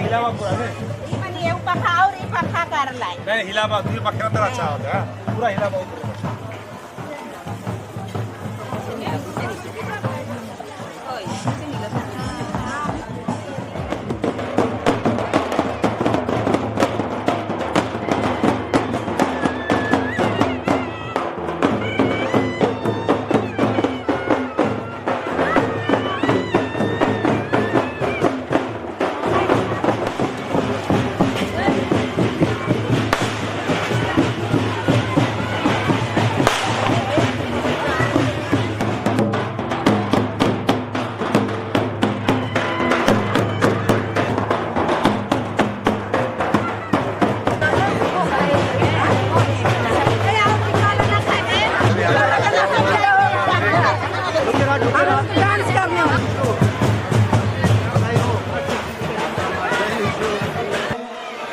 हिलावा पूरा है पण येऊ पखा और ई पखा कर लाई नहीं हिलावा दूर पकड़ना तो अच्छा होता है पूरा हिलावा ऊपर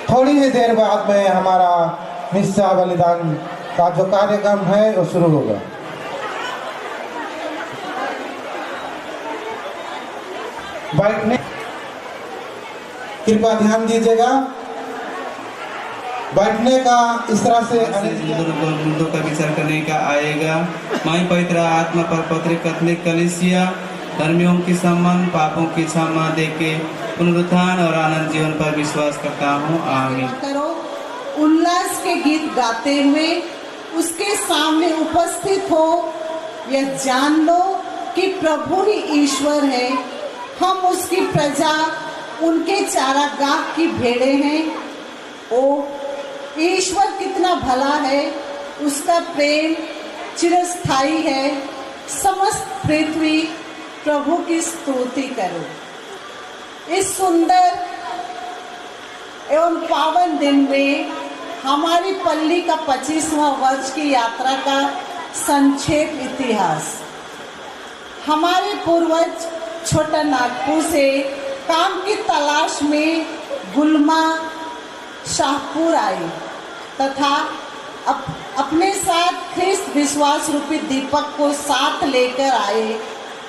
थोड़ी ही देर बाद में हमारा मिस्सा बलिदान का जो कार्यक्रम है वो शुरू होगा। बैठने कृपया ध्यान दीजिएगा। बैठने का इस तरह से मुद्दों का विचार करने का आएगा। माई पवित्र आत्मा पर पवित्र कैथोलिक कलीसिया धर्मियों की सम्मान पापों की क्षमा देके पुनरुत्थान और आनंद जीवन पर विश्वास करता हूँ। आमीन। करो उल्लास के गीत गाते हुए उसके सामने उपस्थित हो, यह जान लो कि प्रभु ही ईश्वर है। हम उसकी प्रजा, उनके चारागाह की भेड़े हैं। ओ ईश्वर कितना भला है, उसका प्रेम चिरस्थायी है। समस्त पृथ्वी प्रभु की स्तुति करो। इस सुंदर एवं पावन दिन में हमारी पल्ली का 25वां वर्ष की यात्रा का संक्षेप इतिहास। हमारे पूर्वज छोटा नागपुर से काम की तलाश में गुलमा शाहपुर आए तथा अपने साथ ख्रिस्त विश्वास रूपी दीपक को साथ लेकर आए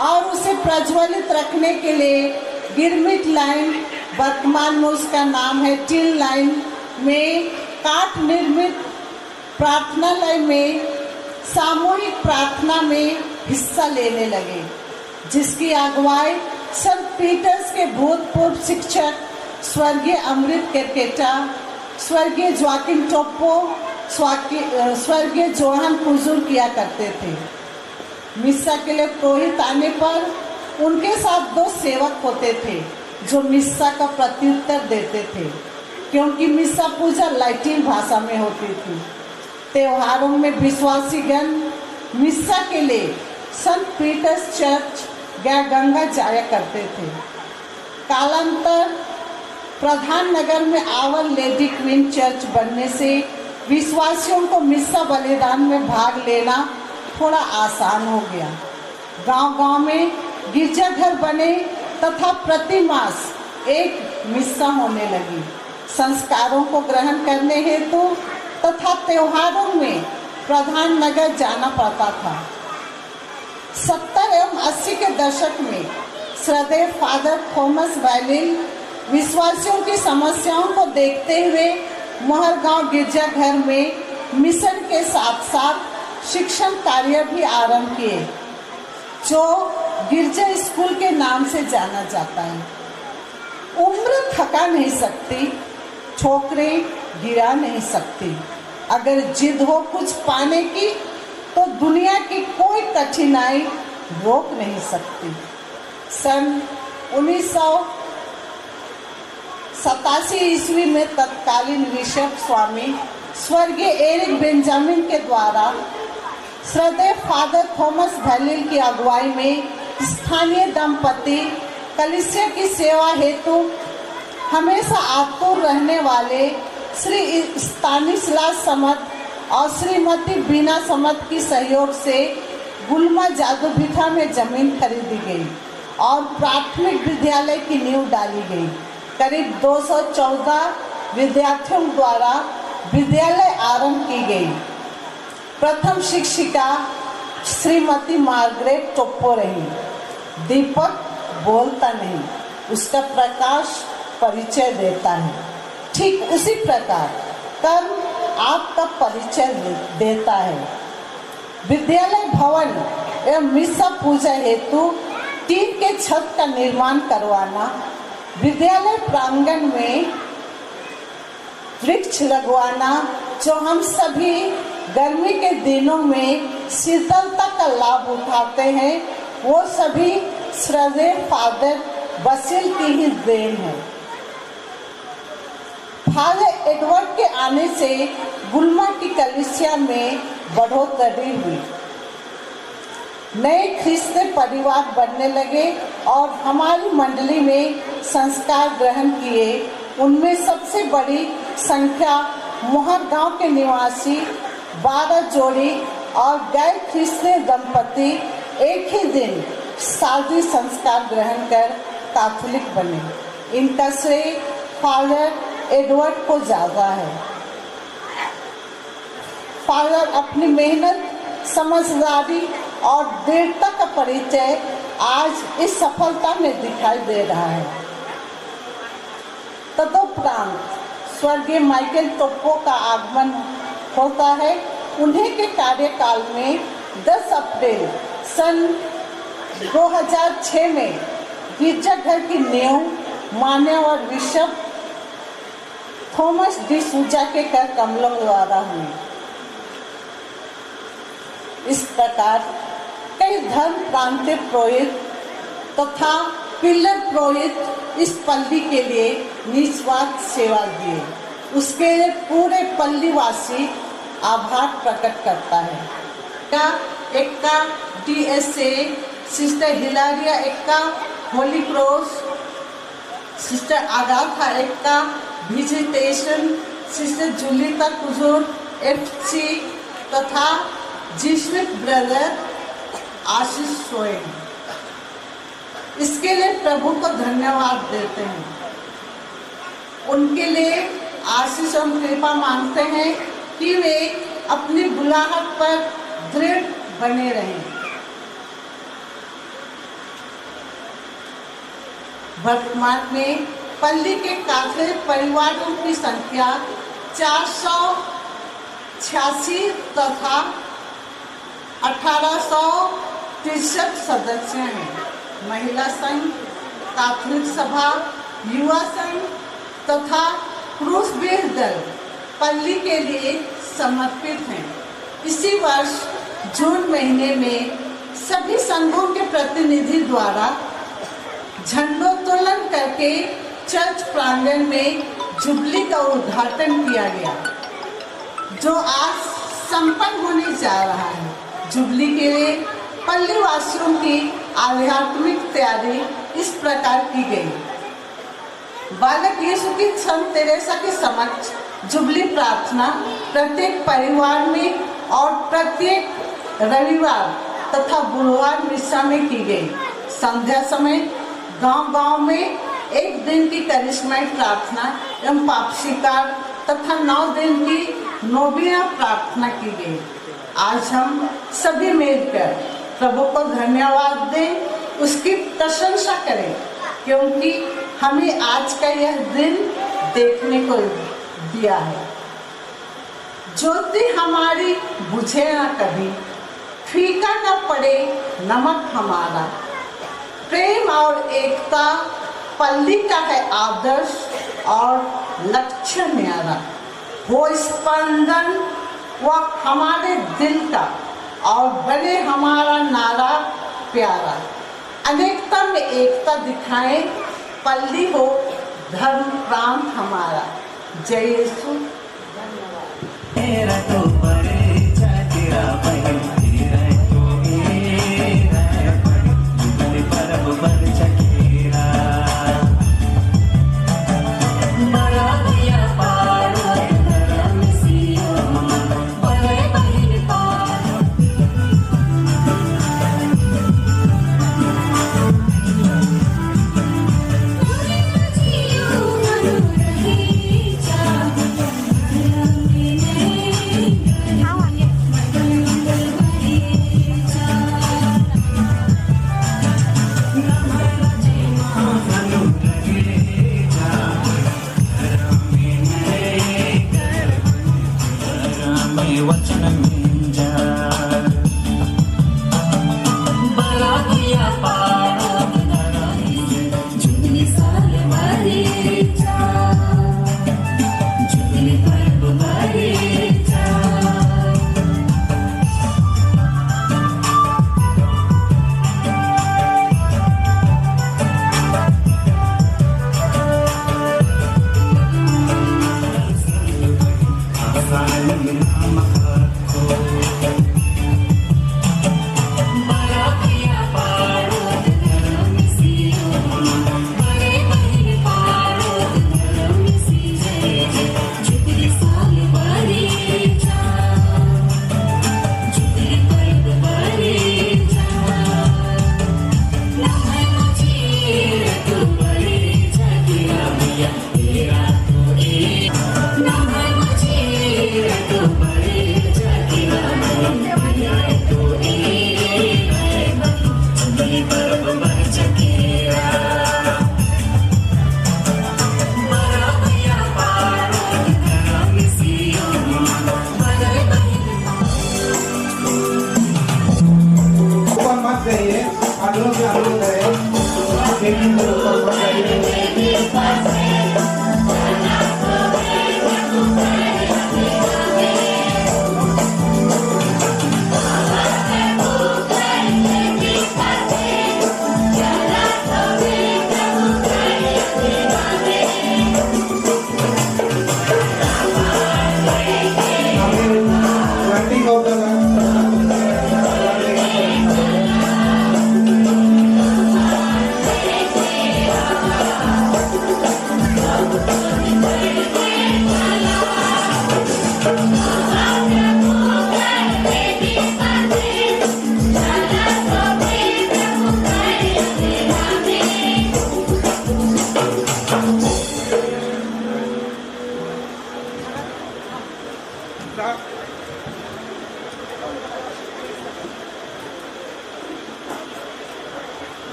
और उसे प्रज्वलित रखने के लिए गिरमिट लाइन, वर्तमान में उसका नाम है टिल लाइन में काठ निर्मित प्रार्थनालय में सामूहिक प्रार्थना में हिस्सा लेने लगे, जिसकी अगुवाई संत पीटर्स के भूतपूर्व शिक्षक स्वर्गीय अमृत केरकेटा, स्वर्गीय जोआकिम टोप्पो, स्वर्गीय जोहान कुजुर किया करते थे। मिस्सा के लिए पुरोहित आने पर उनके साथ 2 सेवक होते थे जो मिस्सा का प्रत्युत्तर देते थे, क्योंकि मिस्सा पूजा लैटिन भाषा में होती थी। त्योहारों में विश्वासीगण मिस्सा के लिए संत पीटर्स चर्च गंगा जाया करते थे। कालांतर प्रधान नगर में आवर लेडी क्वीन चर्च बनने से विश्वासियों को मिस्सा बलिदान में भाग लेना थोड़ा आसान हो गया। गांव-गांव में गिरजाघर बने तथा प्रति मास एक मिस्सा होने लगी। संस्कारों को ग्रहण करने हेतु तथा त्योहारों में प्रधान नगर जाना पड़ता था। 70 एवं 80 के दशक में श्रद्धेय फादर थॉमस वैलिल विश्वासियों की समस्याओं को देखते हुए मोहरगांव गिरजाघर में मिशन के साथ साथ शिक्षण कार्य भी आरंभ किए, जो गिरजा स्कूल के नाम से जाना जाता है। उम्र थका नहीं सकती, ठोकरें गिरा नहीं सकती। अगर जिद हो कुछ पाने की तो दुनिया की कोई कठिनाई रोक नहीं सकती। सन 1987 ईस्वी में तत्कालीन बिशप स्वामी स्वर्गीय एरिक बेंजामिन के द्वारा श्रद्धेय फादर थॉमस वैलिल की अगुवाई में स्थानीय दंपति कलीसिया की सेवा हेतु हमेशा आतुर रहने वाले श्री स्तानिस्लास समत और श्रीमती बीना समत की सहयोग से गुलमा जादूभिठा में जमीन खरीदी गई और प्राथमिक विद्यालय की नींव डाली गई। करीब 214 विद्यार्थियों द्वारा विद्यालय आरंभ की गई। प्रथम शिक्षिका श्रीमती मार्गरेट टोप्पो रही। दीपक बोलता नहीं, उसका प्रकाश परिचय देता है, ठीक उसी प्रकार कर्म आपका परिचय देता है। विद्यालय भवन एवं मिसा पूजा हेतु टीन के छत का निर्माण करवाना, विद्यालय प्रांगण में वृक्ष लगवाना जो हम सभी गर्मी के दिनों में शीतलता का लाभ उठाते हैं, वो सभी श्रद्धेय फादर बसिल की ही देन है। फादर एडवर्ड के आने से गुलमा की कलीसिया में बढ़ोतरी हुई, नए ख्रिस्ती परिवार बनने लगे और हमारी मंडली में संस्कार ग्रहण किए। उनमें सबसे बड़ी संख्या मोहर गांव के निवासी 12 जोड़ी और गैर ख्रिस्ती दंपति एक ही दिन शादी संस्कार ग्रहण कर कैथोलिक बने। इनका श्रेय फादर एडवर्ड को ज्यादा है। फादर अपनी मेहनत, समझदारी और दृढ़ता का परिचय आज इस सफलता में दिखाई दे रहा है। तदुपरांत स्वर्गीय माइकल टोप्पो का आगमन होता है। उन्हीं के कार्यकाल में 10 अप्रैल सन 2006 में गिरजाघर की नींव मान्यवर बिशप थॉमस डी सूजा के कर कमलों द्वारा हुई। इस प्रकार कई धर्म प्रांतीय पुरोहित तथा पिल्लर पुरोहित इस पल्ली के लिए निस्वार्थ सेवा दिए। उसके लिए पूरे पल्लीवासी आभार प्रकट करता है। Ekka DSA, sister Hilaria Ekka Holy Cross, sister Agatha Ekka Visitation, sister Julita Kujur FC तथा जिस्मिक ब्रदर आशीष सोएन इसके लिए प्रभु को धन्यवाद देते हैं। उनके लिए आशीष और कृपा मांगते हैं कि वे अपनी बुलाहट पर दृढ़ बने रहें। वर्तमान में पल्ली के कैथोलिक परिवारों की संख्या 486 तथा 1863 सदस्य हैं। महिला संघ, कैथोलिक सभा, युवा संघ तथा क्रूसबीर दल पल्ली के लिए समर्पित हैं। इसी वर्ष जून महीने में सभी संघों के प्रतिनिधि द्वारा झंडोत्तोलन करके चर्च प्रांगण में जुबली का उद्घाटन किया गया, जो आज संपन्न होने जा रहा है। जुबली के लिए पल्ली वासियों की आध्यात्मिक तैयारी इस प्रकार की गई। बालक यीशु की संत तेरेसा के समक्ष जुबली प्रार्थना प्रत्येक परिवार में और प्रत्येक रविवार तथा गुरुवार मिसा में की गई। संध्या समय गांव-गांव में एक दिन की करिश्माई प्रार्थना एवं पाप स्वीकार तथा 9 दिन की नोबिया प्रार्थना की गई। आज हम सभी मिलकर प्रभु को धन्यवाद दें, उसकी प्रशंसा करें, क्योंकि हमें आज का यह दिन देखने को दिया है। ज्योति हमारी बुझे न कभी, फीका न पड़े नमक हमारा। प्रेम और एकता पल्ली का है आदर्श और लक्ष्य न्यारा। वो स्पंदन वह हमारे दिल का और बने हमारा नारा प्यारा। अनेकता में एकता दिखाएं, पल्ली हो धर्म प्रांत हमारा। जय यीशु।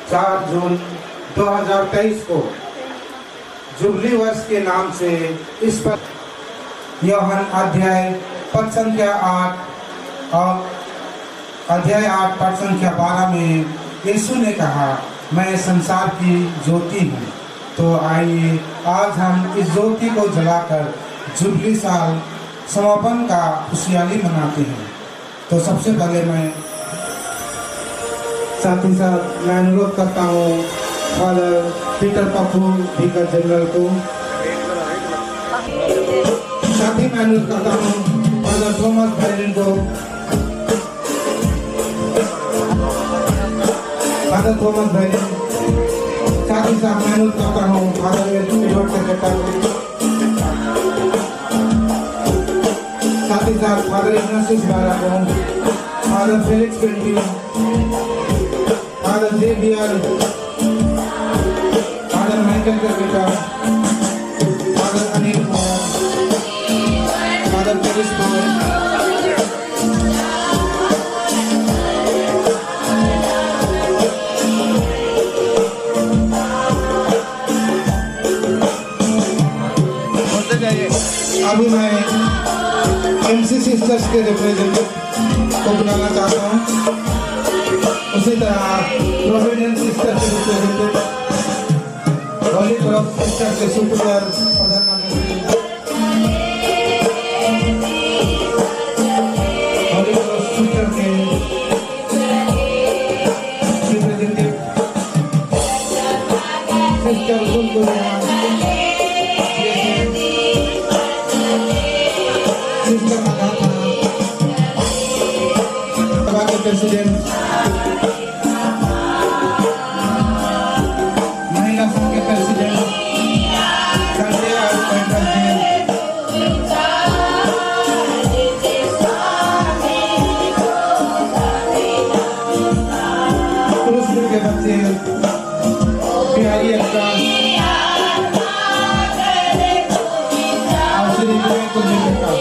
4 जून 2023 को जुबली वर्ष के नाम से इस पर यूहन्ना अध्याय पद संख्या 8 और अध्याय 8 पद संख्या 12 में यीशु ने कहा, मैं संसार की ज्योति हूँ। तो आइए आज हम इस ज्योति को जलाकर जुबली साल समापन का खुशहाली मनाते हैं। तो सबसे पहले मैं साथ ही साथ मैं अनुरोध करता हूँ father Peter Pappu speaker general को, साथ ही मैं अनुरोध करता हूँ फादर थॉमस बैरिन को, फादर थॉमस बैरिन, साथ ही साथ मैं अनुरोध करता हूँ फादर वेल्टू जॉर्ज सेक्रेटरी, साथ ही साथ फादर इग्नासियस बारा को, father Felix Penty, father Xavier, father Michael का बेटा, father Anil Kumar, father Paris Kumar, अभी मैं एमसी सिस्टर्स के रिप्रेजेंटेटिव को बुलाना चाहता हूँ। उसी तरह प्रोविडेंस सिस्टर के रिप्रेजेंटेटिव, होली क्रॉस सिस्टर के सुपरवाइजर प्रधानमंत्री, होली क्रॉस सिस्टर के representative sister Gulgulia, sister Agatha, सभा के प्रेसिडेंट, महिला संघ के प्रेसिडेंट, संजय और पैंटल जी, पुरुष के बच्चे, बिहारी अक्का और श्री विवेक को बेटा,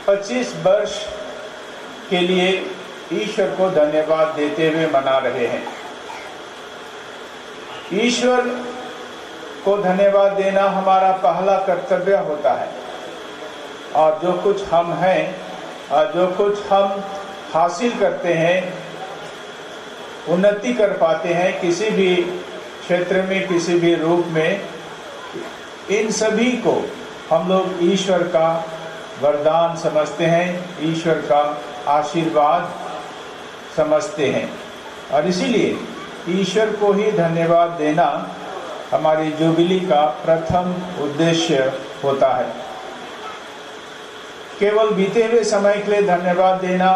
25 वर्ष के लिए ईश्वर को धन्यवाद देते हुए मना रहे हैं। ईश्वर को धन्यवाद देना हमारा पहला कर्तव्य होता है, और जो कुछ हम हैं और जो कुछ हम हासिल करते हैं, उन्नति कर पाते हैं किसी भी क्षेत्र में, किसी भी रूप में, इन सभी को हम लोग ईश्वर का वरदान समझते हैं, ईश्वर का आशीर्वाद समझते हैं। और इसीलिए ईश्वर को ही धन्यवाद देना हमारी जुबिली का प्रथम उद्देश्य होता है। केवल बीते हुए समय के लिए धन्यवाद देना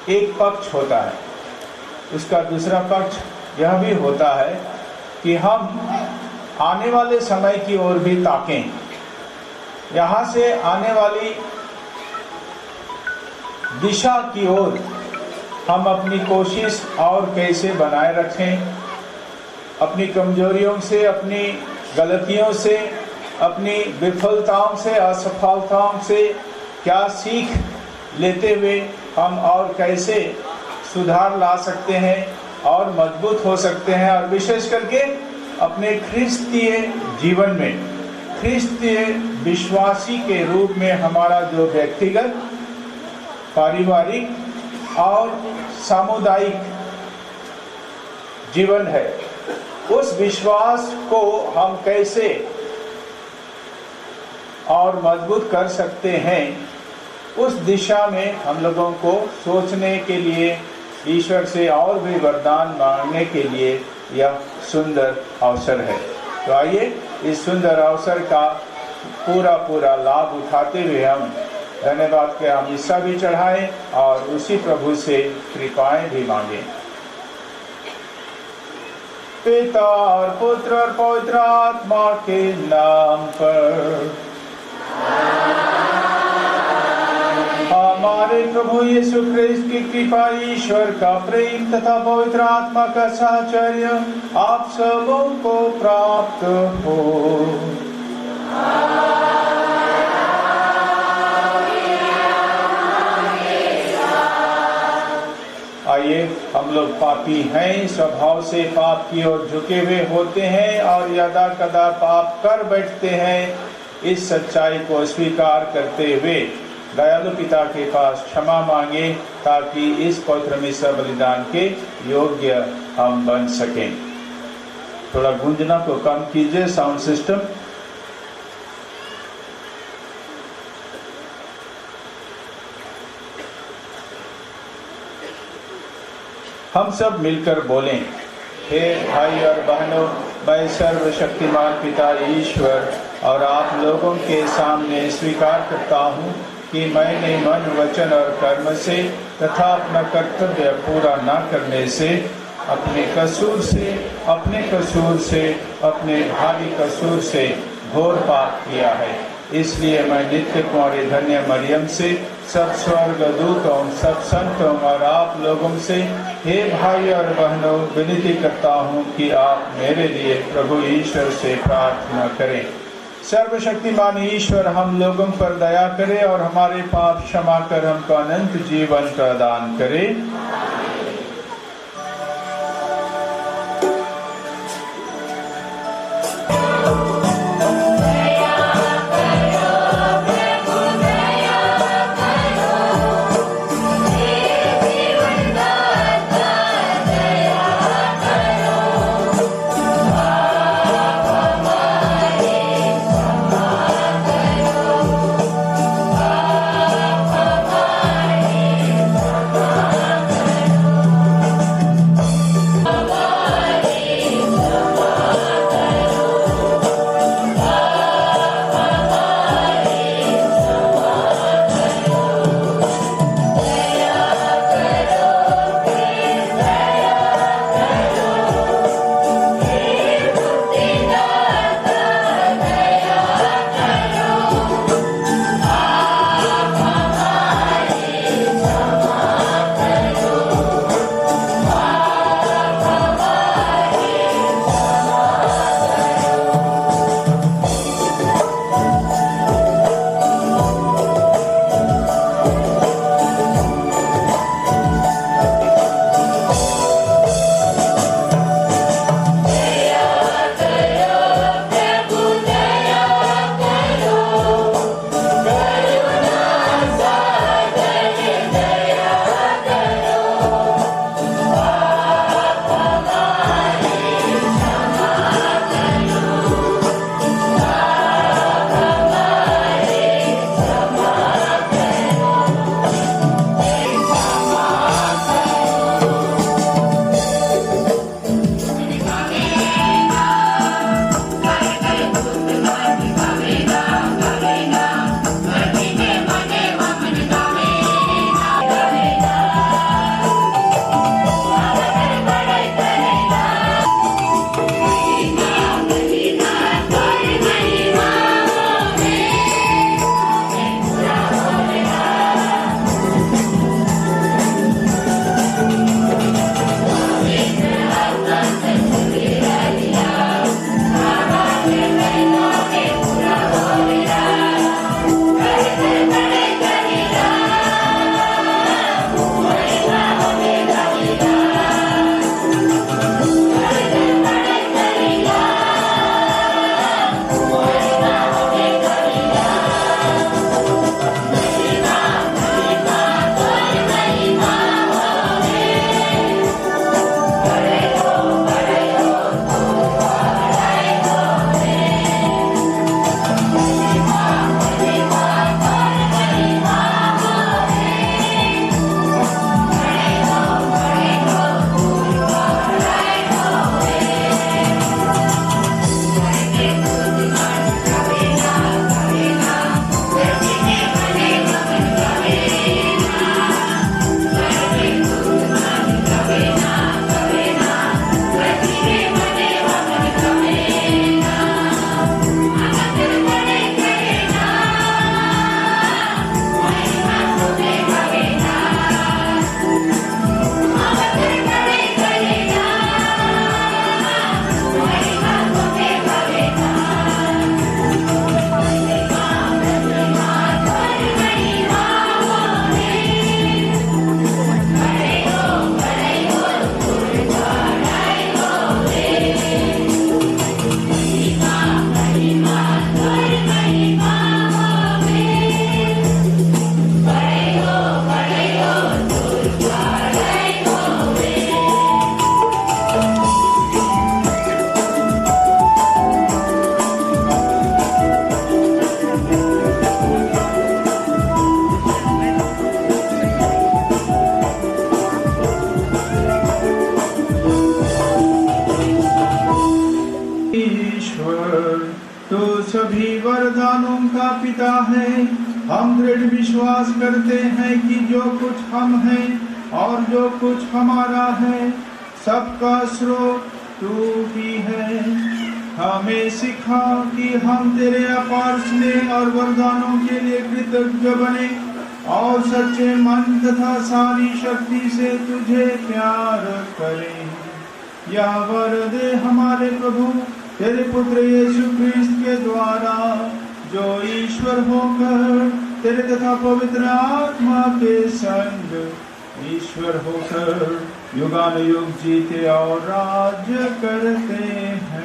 एक पक्ष होता है, उसका दूसरा पक्ष यह भी होता है कि हम आने वाले समय की ओर भी ताकें, यहाँ से आने वाली दिशा की ओर हम अपनी कोशिश और कैसे बनाए रखें, अपनी कमजोरियों से, अपनी गलतियों से, अपनी विफलताओं से, असफलताओं से क्या सीख लेते हुए हम और कैसे सुधार ला सकते हैं और मजबूत हो सकते हैं, और विशेष करके अपने ख्रिस्तीय जीवन में, ख्रिस्तीय विश्वासी के रूप में हमारा जो व्यक्तिगत, पारिवारिक और सामुदायिक जीवन है, उस विश्वास को हम कैसे और मजबूत कर सकते हैं, उस दिशा में हम लोगों को सोचने के लिए, ईश्वर से और भी वरदान मांगने के लिए यह सुंदर अवसर है। तो आइए इस सुंदर अवसर का पूरा लाभ उठाते हुए हम धन्यवाद के हम हिस्सा भी चढ़ाएं और उसी प्रभु से कृपाएं भी मांगें। पिता और पुत्र और पवित्र आत्मा के नाम पर। हमारे प्रभु यीशु ख्रिस्त की कृपा, ईश्वर का प्रेम तथा पवित्र आत्मा का साहचर्य आप सबों को प्राप्त हो। आइए, हम लोग पापी हैं, स्वभाव से पाप की ओर झुके हुए होते हैं और यदा कदा पाप कर बैठते हैं। इस सच्चाई को स्वीकार करते हुए दयालु पिता के पास क्षमा मांगे, ताकि इस पवित्र मिस्र बलिदान के योग्य हम बन सकें। थोड़ा गूंजना को कम कीजिए साउंड सिस्टम। हम सब मिलकर बोलें, हे भाई और बहनों, मैं सर्वशक्तिमान पिता ईश्वर और आप लोगों के सामने स्वीकार करता हूँ कि मैंने मन, वचन और कर्म से तथा अपना कर्तव्य पूरा न करने से, अपने कसूर से, अपने भारी कसूर से घोर पाप किया है। इसलिए मैं नित्य कुमारी धन्य मरियम से, सब स्वर्गदूतों, सब संतों और आप लोगों से, हे भाई और बहनों, विनती करता हूँ कि आप मेरे लिए प्रभु ईश्वर से प्रार्थना करें। सर्वशक्तिमान ईश्वर हम लोगों पर दया करे और हमारे पाप क्षमा कर हमको अनंत जीवन प्रदान करे। ईश्वर, तू सभी वरदानों का पिता है। हम दृढ़ विश्वास करते हैं कि जो कुछ हम हैं और जो कुछ हमारा है, सबका स्रोत तू ही है। हमें सिखा कि हम तेरे अपार स्नेह और वरदानों के लिए कृतज्ञ बने और सच्चे मन तथा सारी शक्ति से तुझे प्यार करें। यह वर दे हमारे प्रभु तेरे पुत्र यीशु क्रिस्त के द्वारा, जो ईश्वर होकर तेरे तथा पवित्र आत्मा के संग ईश्वर होकर युगानुयुग जीते और राज्य करते हैं।